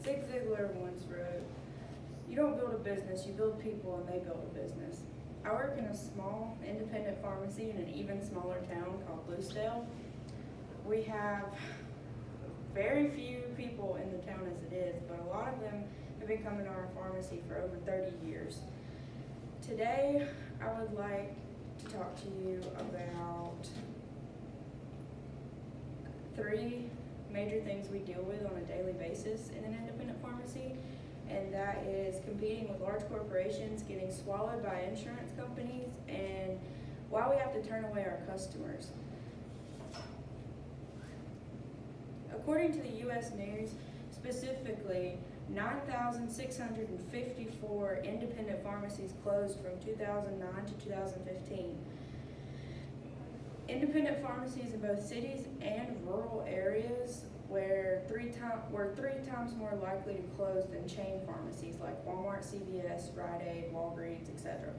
Zig Ziglar once wrote, "You don't build a business, you build people and they build a business." I work in a small independent pharmacy in an even smaller town called Bluesdale. We have very few people in the town as it is, but a lot of them have been coming to our pharmacy for over 30 years. Today, I would like to talk to you about 3 major things we deal with on a daily basis in an independent pharmacy, and that is competing with large corporations, getting swallowed by insurance companies, and why we have to turn away our customers. According to the U.S. News, specifically, 9,654 independent pharmacies closed from 2009 to 2015. Independent pharmacies in both cities and rural areas were 3 times more likely to close than chain pharmacies like Walmart, CVS, Rite Aid, Walgreens, etc.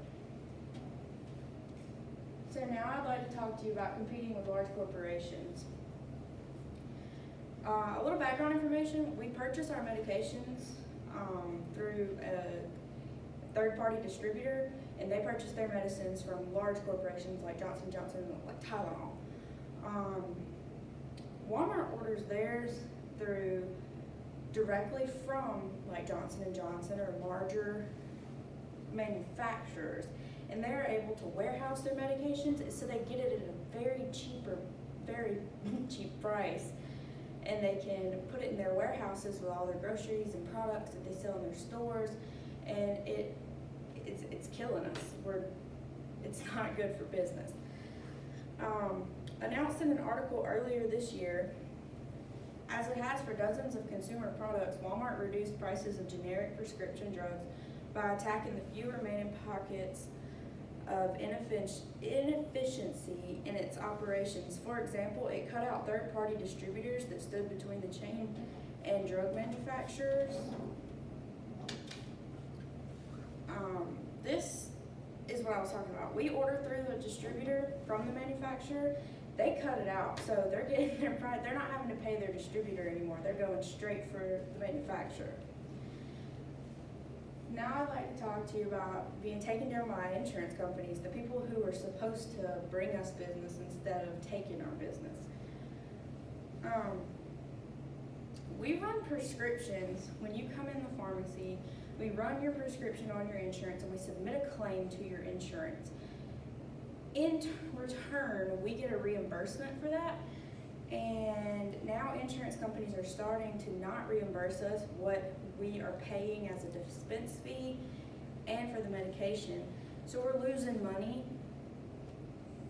So now I'd like to talk to you about competing with large corporations. A little background information: we purchase our medications through a third-party distributor, and they purchase their medicines from large corporations like Johnson & Johnson, like Tylenol. Walmart orders theirs directly from like Johnson & Johnson or larger manufacturers, and they're able to warehouse their medications, so they get it at a very cheap price, and they can put it in their warehouses with all their groceries and products that they sell in their stores, and it's killing us. It's not good for business. Announced in an article earlier this year, as it has for dozens of consumer products, Walmart reduced prices of generic prescription drugs by attacking the few remaining pockets of inefficiency in its operations. For example, it cut out third-party distributors that stood between the chain and drug manufacturers. This is what I was talking about. We order through the distributor from the manufacturer. They cut it out, so they're getting their price. They're not having to pay their distributor anymore. They're going straight for the manufacturer. Now I'd like to talk to you about being taken down by insurance companies, the people who are supposed to bring us business instead of taking our business. We run prescriptions. When you come in the pharmacy, we run your prescription on your insurance and we submit a claim to your insurance. In return, we get a reimbursement for that, and now insurance companies are starting to not reimburse us what we are paying as a dispense fee and for the medication. So we're losing money,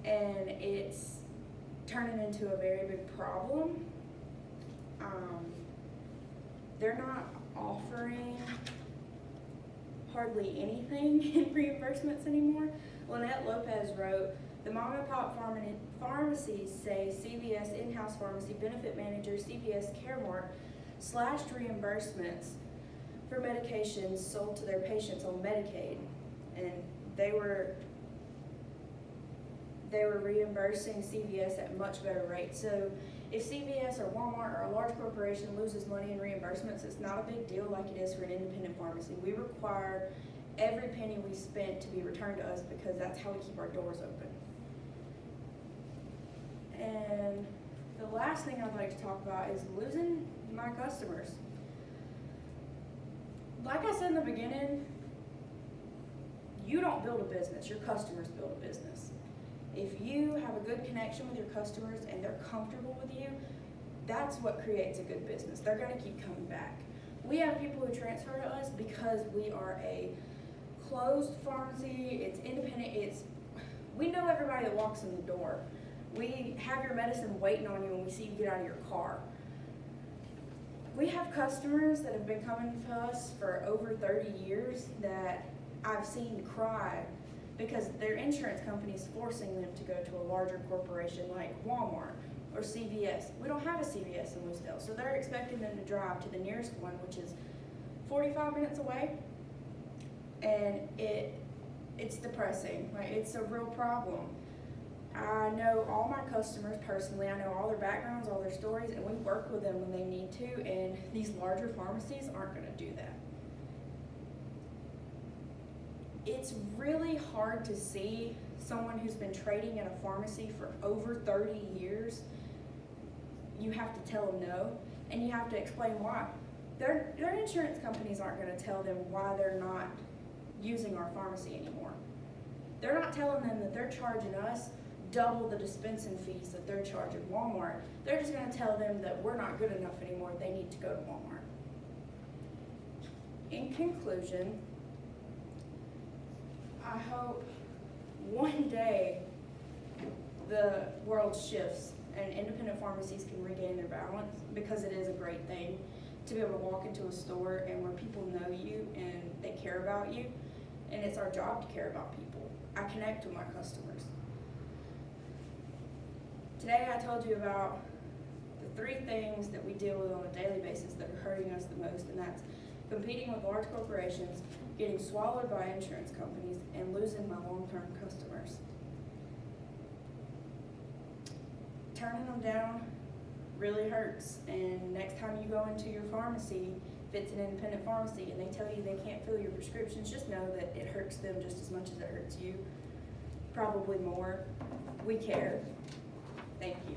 and it's turning into a very big problem. They're not offering hardly anything in reimbursements anymore. Lynette Lopez wrote, "The mom and pop pharmacies say CVS in-house pharmacy benefit manager CVS Caremark slashed reimbursements for medications sold to their patients on Medicaid, and they were reimbursing CVS at much better rates. So if CVS or Walmart or a large corporation loses money in reimbursements, it's not a big deal like it is for an independent pharmacy. We require every penny we spent to be returned to us because that's how we keep our doors open." And the last thing I'd like to talk about is losing my customers. Like I said in the beginning, you don't build a business, your customers build a business. If you have a good connection with your customers and they're comfortable with you, that's what creates a good business. They're going to keep coming back. We have people who transfer to us because we are a closed pharmacy, it's independent, we know everybody that walks in the door. We have your medicine waiting on you when we see you get out of your car. We have customers that have been coming to us for over 30 years that I've seen cry because their insurance company is forcing them to go to a larger corporation like Walmart or CVS. We don't have a CVS in Lucedale, so they're expecting them to drive to the nearest one, which is 45 minutes away, and it's depressing. Like, it's a real problem. I know all my customers personally. I know all their backgrounds, all their stories, and we work with them when they need to, and these larger pharmacies aren't going to do that. It's really hard to see someone who's been trading in a pharmacy for over 30 years. You have to tell them no, and you have to explain why. Their insurance companies aren't going to tell them why they're not using our pharmacy anymore. They're not telling them that they're charging us double the dispensing fees that they're charging Walmart. They're just going to tell them that we're not good enough anymore. They need to go to Walmart. In conclusion, I hope one day the world shifts and independent pharmacies can regain their balance, because it is a great thing to be able to walk into a store and where people know you and they care about you, and it's our job to care about people. I connect with my customers. Today I told you about the 3 things that we deal with on a daily basis that are hurting us the most, and that's competing with large corporations, getting swallowed by insurance companies, and losing my long-term customers. Turning them down really hurts, and next time you go into your pharmacy, if it's an independent pharmacy and they tell you they can't fill your prescriptions, just know that it hurts them just as much as it hurts you, probably more. We care. Thank you.